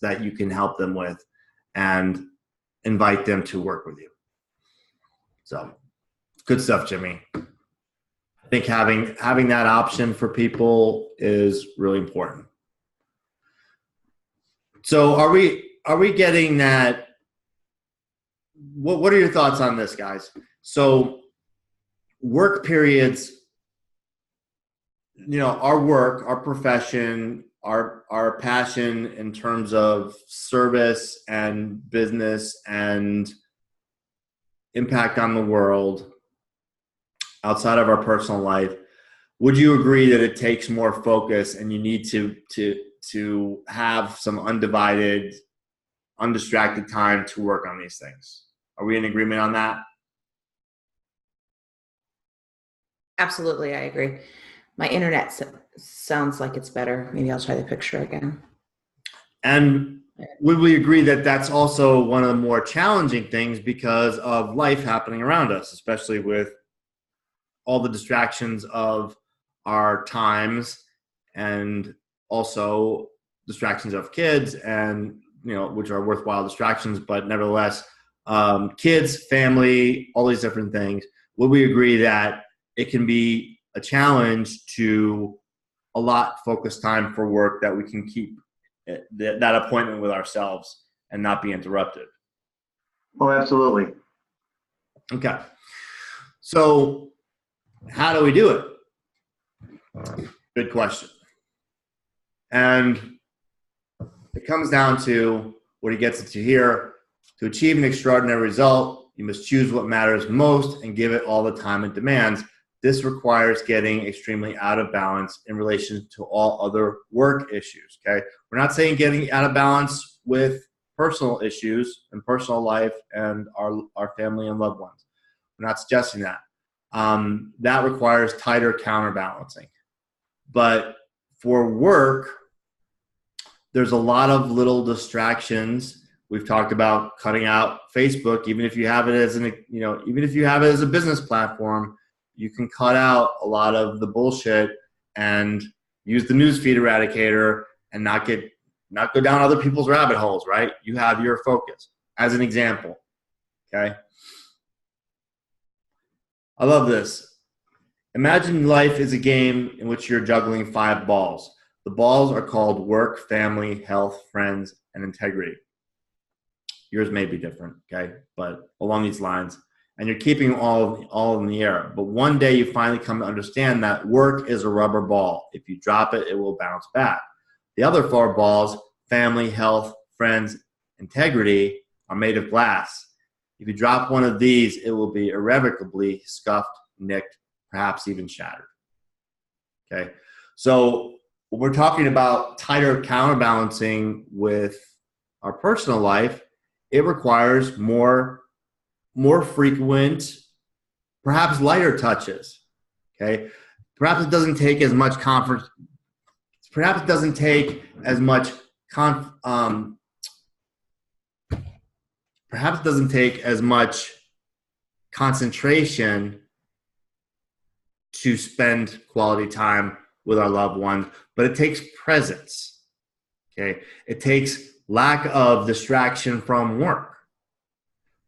that you can help them with and invite them to work with you. So good stuff, Jimmy. I think having that option for people is really important. So are we getting that? What are your thoughts on this, guys? So work periods, our work, our profession, our passion in terms of service and business and impact on the world outside of our personal life, would you agree that it takes more focus and you need to have some undivided, undistracted time to work on these things? Are we in agreement on that? Absolutely, I agree. My internet sounds like it's better. Maybe I'll try the picture again. And would we agree that that's also one of the more challenging things because of life happening around us, especially with all the distractions of our times and also distractions of kids and, which are worthwhile distractions, but nevertheless, kids, family, all these different things. Would we agree that it can be a challenge to allot focused time for work that we can keep that appointment with ourselves and not be interrupted? Oh, absolutely. Okay. So how do we do it? Good question. And it comes down to what he gets into here. To achieve an extraordinary result, you must choose what matters most and give it all the time it demands. This requires getting extremely out of balance in relation to all other work issues, okay? We're not saying getting out of balance with personal issues and personal life and our family and loved ones. We're not suggesting that. That requires tighter counterbalancing. But for work, there's a lot of little distractions. We've talked about cutting out Facebook, even if you have it as even if you have it as a business platform. You can cut out a lot of the bullshit and use the newsfeed eradicator and not go down other people's rabbit holes, right? You have your focus as an example, okay? I love this. Imagine life is a game in which you're juggling 5 balls. The balls are called work, family, health, friends, and integrity. Yours may be different, okay? But along these lines. And you're keeping all in the air. But one day you finally come to understand that work is a rubber ball. If you drop it, it will bounce back. The other 4 balls, family, health, friends, integrity, are made of glass. If you drop one of these, it will be irrevocably scuffed, nicked, perhaps even shattered. Okay? So when we're talking about tighter counterbalancing with our personal life, it requires more frequent, perhaps lighter touches. Okay, perhaps it doesn't take as much Perhaps it doesn't take as much perhaps it doesn't take as much concentration to spend quality time with our loved ones, but it takes presence. Okay, it takes lack of distraction from work.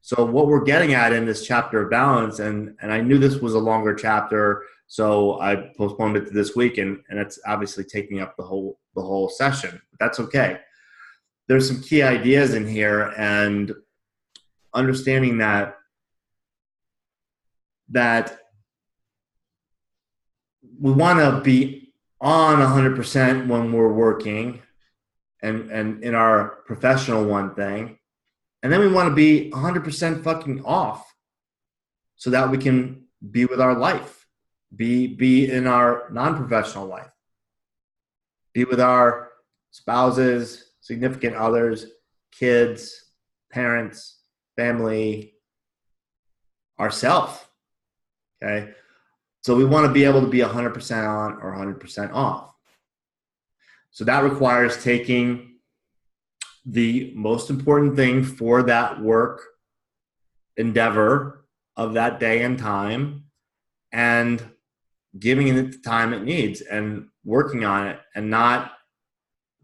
So what we're getting at in this chapter of balance, and I knew this was a longer chapter, so I postponed it to this week, and it's obviously taking up the whole session. But that's okay. There's some key ideas in here, and understanding that we want to be on 100% when we're working, and in our professional one thing. And then we want to be 100% fucking off so that we can be with our life, be in our non-professional life, be with our spouses, significant others, kids, parents, family, ourself, okay? So we want to be able to be 100% on or 100% off. So that requires taking the most important thing for that work endeavor of that day and time and giving it the time it needs and working on it and not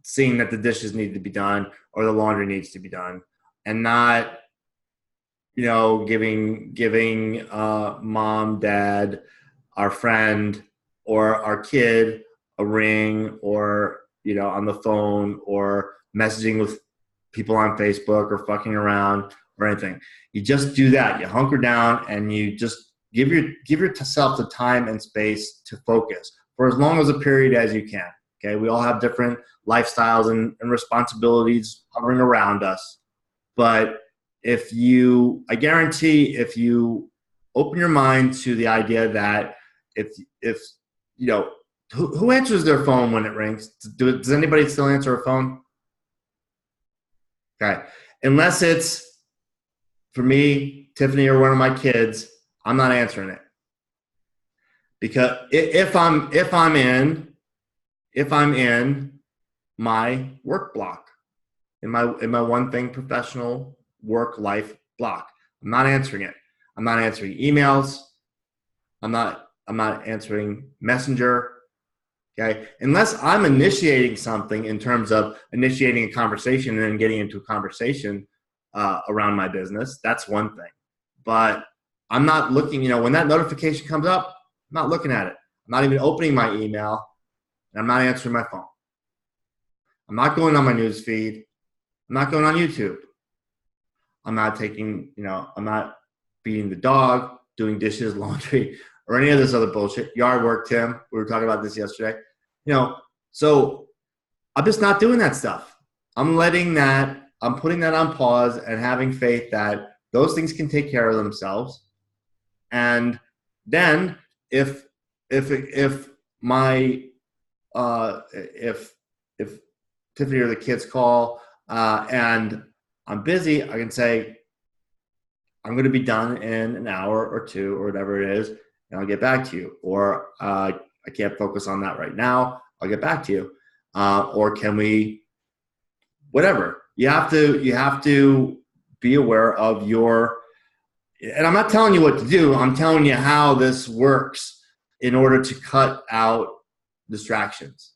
seeing that the dishes need to be done or the laundry needs to be done and not, giving mom, dad, our friend or our kid a ring or, on the phone or messaging with people on Facebook or fucking around or anything. You just do that. You hunker down and you just give yourself the time and space to focus for as long as a period as you can. Okay, we all have different lifestyles and responsibilities hovering around us. But I guarantee if you open your mind to the idea that if you know, who answers their phone when it rings? Does anybody still answer a phone? Okay, unless it's for me, Tiffany, or one of my kids, I'm not answering it. Because if I'm in my work block, in my one thing professional work life block, I'm not answering it. I'm not answering emails. I'm not answering Messenger. Okay, unless I'm initiating something in terms of initiating a conversation and then getting into a conversation around my business, that's one thing. But I'm not looking. When that notification comes up, I'm not looking at it. I'm not even opening my email, and I'm not answering my phone. I'm not going on my news feed. I'm not going on YouTube. I'm not I'm not feeding the dog, doing dishes, laundry, or any of this other bullshit. Yard work, Tim. We were talking about this yesterday. So I'm just not doing that stuff. I'm putting that on pause and having faith that those things can take care of themselves. And then if Tiffany or the kids call and I'm busy, I can say, I'm going to be done in an hour or two or whatever it is, and I'll get back to you. Or I can't focus on that right now. I'll get back to you. Or can we, whatever. You have to be aware of and I'm not telling you what to do. I'm telling you how this works in order to cut out distractions.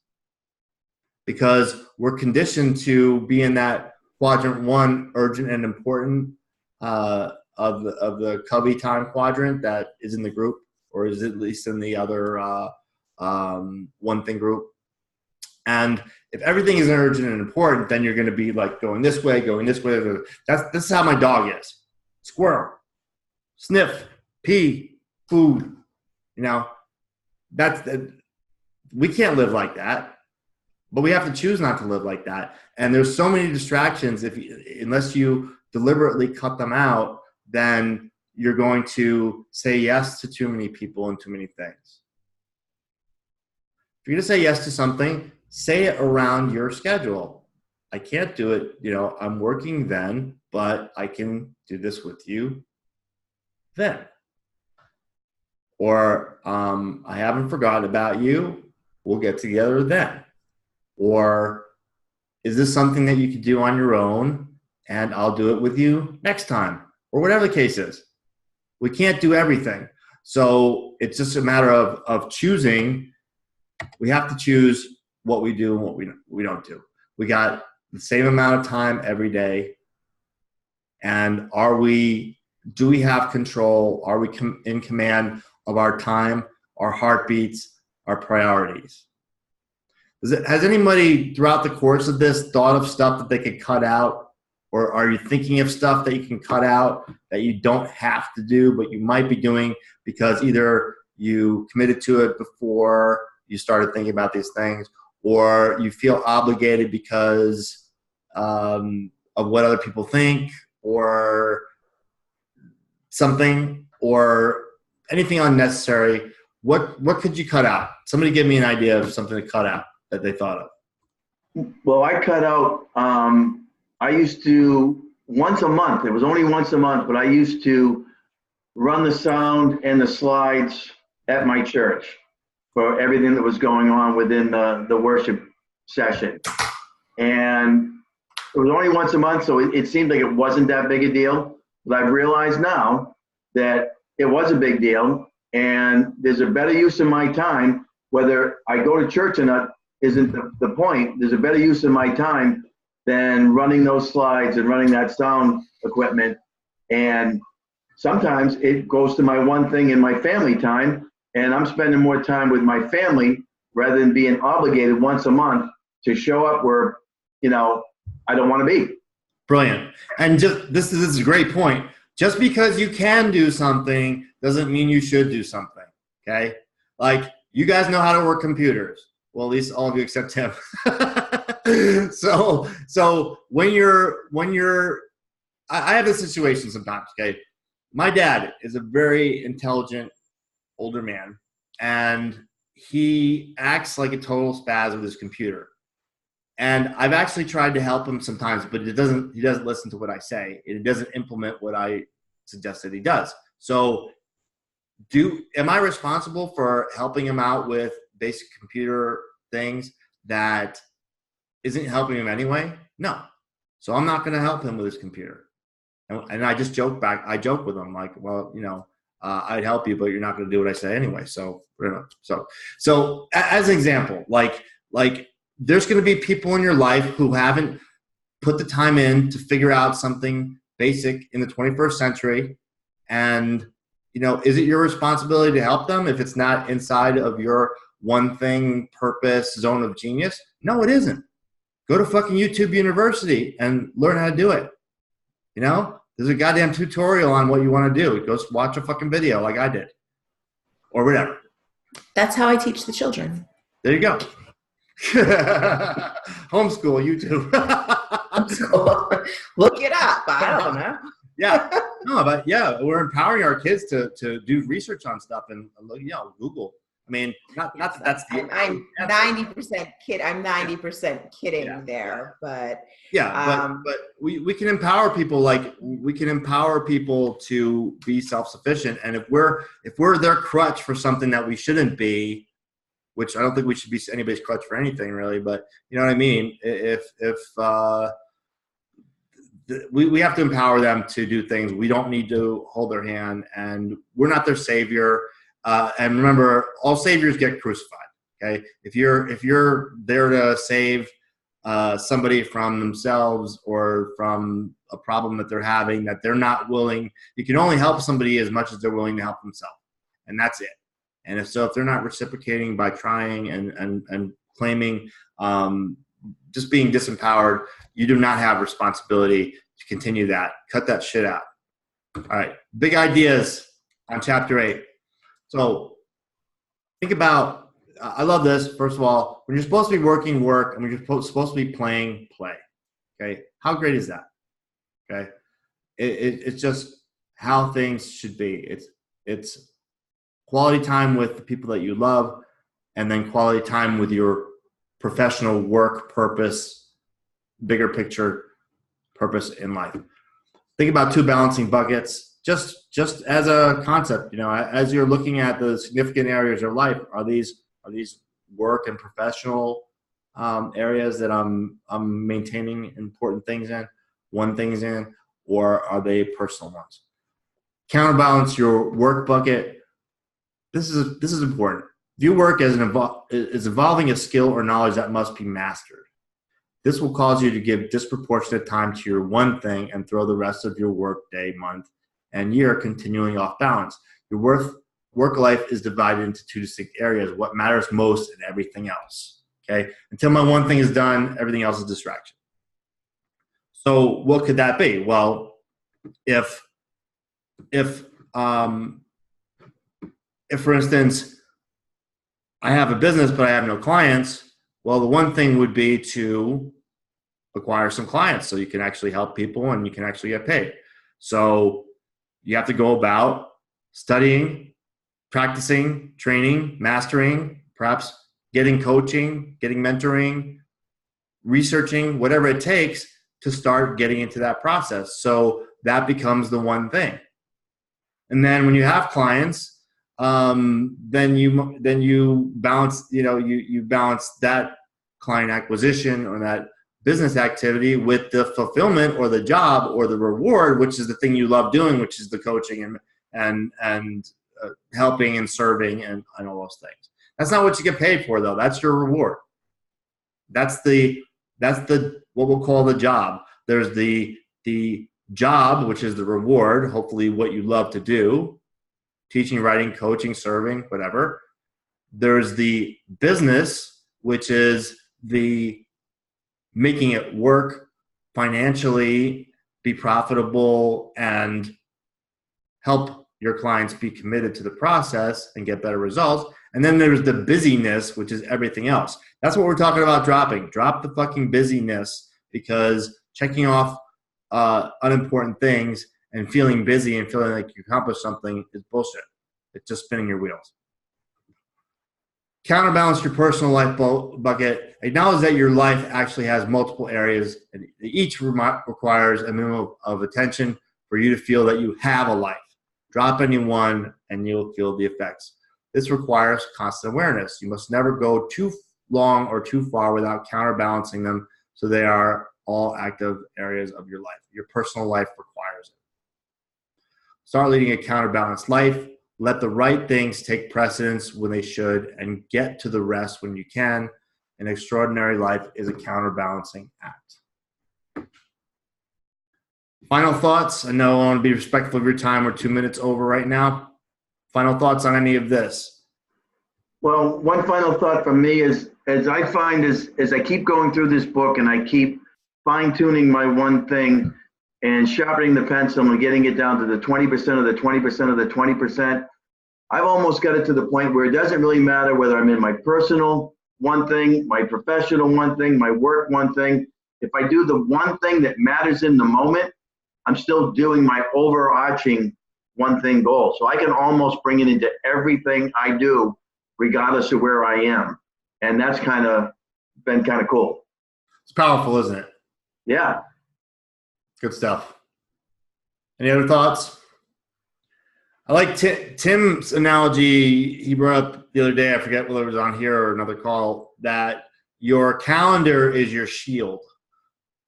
Because we're conditioned to be in that quadrant 1, urgent and important, of the Covey time quadrant that is in the group, or is at least in the other one thing group. And if everything is urgent and important, then you're going to be like going this way. This is how my dog is. Squirrel, sniff, pee, food. We can't live like that. But we have to choose not to live like that. And there's so many distractions. Unless you deliberately cut them out, then you're going to say yes to too many people and too many things. If you're going to say yes to something, say it around your schedule. I can't do it. I'm working then, but I can do this with you then. Or I haven't forgotten about you. We'll get together then. Or is this something that you could do on your own and I'll do it with you next time? Or whatever the case is. We can't do everything. So it's just a matter of choosing. We have to choose what we do and what we don't do. We got the same amount of time every day. And do we have control? Are we in command of our time, our heartbeats, our priorities? Has anybody throughout the course of this thought of stuff that they could cut out? Or are you thinking of stuff that you can cut out that you don't have to do, but you might be doing because either you committed to it before you started thinking about these things, or you feel obligated because of what other people think, or something, or anything unnecessary? What could you cut out? Somebody give me an idea of something to cut out that they thought of. Well, I cut out, I used to, once a month, it was only once a month, but I used to run the sound and the slides at my church for everything that was going on within the worship session. And it was only once a month, so it seemed like it wasn't that big a deal. But I've realized now that it was a big deal, and there's a better use of my time. Whether I go to church or not isn't the point. There's a better use of my time than running those slides and running that sound equipment. And sometimes it goes to my one thing in my family time, and I'm spending more time with my family rather than being obligated once a month to show up where, I don't want to be. Brilliant. And this is a great point. Just because you can do something doesn't mean you should do something. Okay? Like, you guys know how to work computers. Well, at least all of you except him. So when you're, I have this situation sometimes. Okay, my dad is a very intelligent older man, and he acts like a total spaz with his computer. And I've actually tried to help him sometimes, but he doesn't listen to what I say. It doesn't implement what I suggest that he does. So am I responsible for helping him out with basic computer things that isn't helping him anyway? No. So I'm not going to help him with his computer. And I just joke back. I joke with him like, well, I'd help you, but you're not going to do what I say anyway. So as an example, like there's going to be people in your life who haven't put the time in to figure out something basic in the 21st century. And, is it your responsibility to help them if it's not inside of your one thing purpose zone of genius? No, it isn't. Go to fucking YouTube University and learn how to do it. There's a goddamn tutorial on what you want to do. Go watch a fucking video like I did or whatever. That's how I teach the children. There you go. Homeschool, YouTube. Homeschool. Look it up. I don't know. Yeah. No, but yeah, we're empowering our kids to do research on stuff and Google. I mean, not that that's the. I'm 90% kid. I'm 90% kidding there, but yeah, but we can empower people. Like we can empower people to be self-sufficient. And if we're their crutch for something that we shouldn't be, which I don't think we should be anybody's crutch for anything really, but you know what I mean. We have to empower them to do things. We don't need to hold their hand, and we're not their savior. And remember, all saviors get crucified. Okay, if you're there to save somebody from themselves or from a problem that they're having that they're not willing, you can only help somebody as much as they're willing to help themselves, and that's it. And if they're not reciprocating by trying and claiming, just being disempowered, you do not have responsibility to continue that. Cut that shit out. All right, big ideas on chapter 8. So think about, I love this. First of all, when you're supposed to be working, work, and when you're supposed to be playing, play. Okay, how great is that? Okay, it's just how things should be. It's quality time with the people that you love, and then quality time with your professional work purpose, bigger picture purpose in life. Think about 2 balancing buckets. Just as a concept, as you're looking at the significant areas of life, are these work and professional areas that I'm maintaining important things in, or are they personal ones? Counterbalance your work bucket. This is important. View work as is evolving a skill or knowledge that must be mastered. This will cause you to give disproportionate time to your one thing and throw the rest of your work day, month, and year continuing off balance. Your work life is divided into 2 distinct areas, what matters most and everything else. Okay? Until my one thing is done, everything else is distraction. So what could that be? Well, if for instance, I have a business but I have no clients, well, the one thing would be to acquire some clients so you can actually help people and you can actually get paid. So you have to go about studying, practicing, training, mastering, perhaps getting coaching, getting mentoring, researching, whatever it takes to start getting into that process. So that becomes the one thing. And then when you have clients, then you balance, you balance that client acquisition or that business activity with the fulfillment or the job or the reward, which is the thing you love doing, which is the coaching and helping and serving and all those things. That's not what you get paid for, though. That's your reward. That's the what we'll call the job. There's the job, which is the reward, hopefully what you love to do, teaching, writing, coaching, serving, whatever. There's the business, which is the making it work financially, be profitable, and help your clients be committed to the process and get better results. And then there's the busyness, which is everything else. That's what we're talking about dropping. Drop the fucking busyness, because checking off unimportant things and feeling busy and feeling like you accomplished something is bullshit. It's just spinning your wheels. Counterbalance your personal life bucket. Acknowledge that your life actually has multiple areas, and each requires a minimum of attention for you to feel that you have a life. Drop any one and you'll feel the effects. This requires constant awareness. You must never go too long or too far without counterbalancing them, so they are all active areas of your life. Your personal life requires it. Start leading a counterbalanced life. Let the right things take precedence when they should, and get to the rest when you can. An extraordinary life is a counterbalancing act. Final thoughts. I know I want to be respectful of your time. We're 2 minutes over right now. Final thoughts on any of this? Well, one final thought from me is, as I find as I keep going through this book and I keep fine-tuning my one thing and sharpening the pencil and getting it down to the 20% of the 20% of the 20%, I've almost got it to the point where it doesn't really matter whether I'm in my personal one thing, my professional one thing, my work one thing. If I do the one thing that matters in the moment, I'm still doing my overarching one thing goal. So I can almost bring it into everything I do, regardless of where I am. And that's been kind of cool. It's powerful, isn't it? Yeah. Good stuff. Any other thoughts? I like Tim's analogy he brought up the other day. I forget whether it was on here or another call, that your calendar is your shield.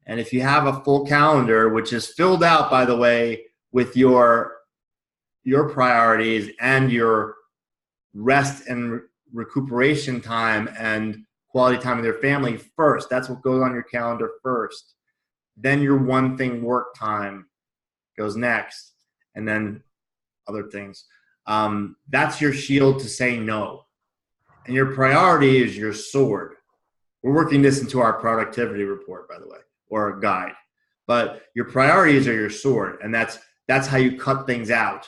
And if you have a full calendar, which is filled out, by the way, with your priorities and your rest and recuperation time and quality time with your family first, that's what goes on your calendar first. Then your one thing work time goes next, and then other things. That's your shield to say no. And your priority is your sword. We're working this into our productivity report, by the way, or a guide. But your priorities are your sword, and that's how you cut things out.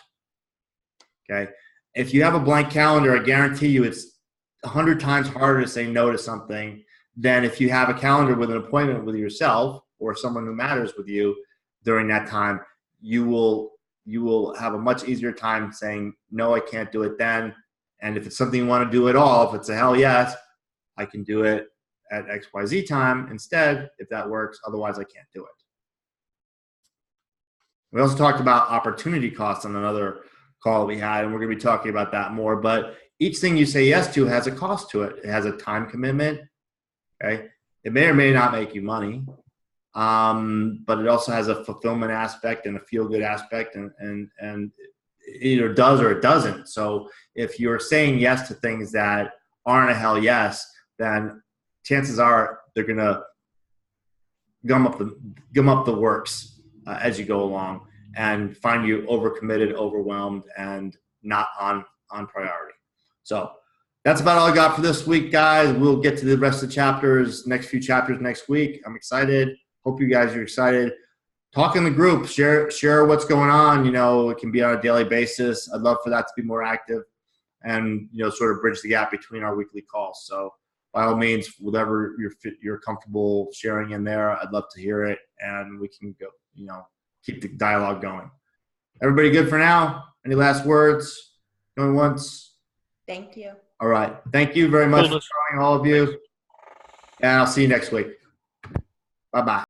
Okay? If you have a blank calendar, I guarantee you it's 100 times harder to say no to something than if you have a calendar with an appointment with yourself or someone who matters with you during that time. You will have a much easier time saying, no, I can't do it then. And if it's something you want to do at all, if it's a hell yes, I can do it at XYZ time instead, if that works. Otherwise, I can't do it. We also talked about opportunity costs on another call we had, and we're going to be talking about that more. But each thing you say yes to has a cost to it. It has a time commitment. Okay, it may or may not make you money, but it also has a fulfillment aspect and a feel-good aspect, and it either does or it doesn't. So if you're saying yes to things that aren't a hell yes, then chances are they're going to gum up the works as you go along and find you overcommitted, overwhelmed, and not on priority. So that's about all I got for this week, guys. We'll get to the rest of the chapters, next few chapters next week. I'm excited. Hope you guys are excited. Talk in the group. Share what's going on. You know, it can be on a daily basis. I'd love for that to be more active and, you know, sort of bridge the gap between our weekly calls. So by all means, whatever you're comfortable sharing in there, I'd love to hear it, and we can go, you know, keep the dialogue going. Everybody good for now? Any last words? Going once? Thank you. All right. Thank you very much for joining, all of you. And I'll see you next week. Bye-bye.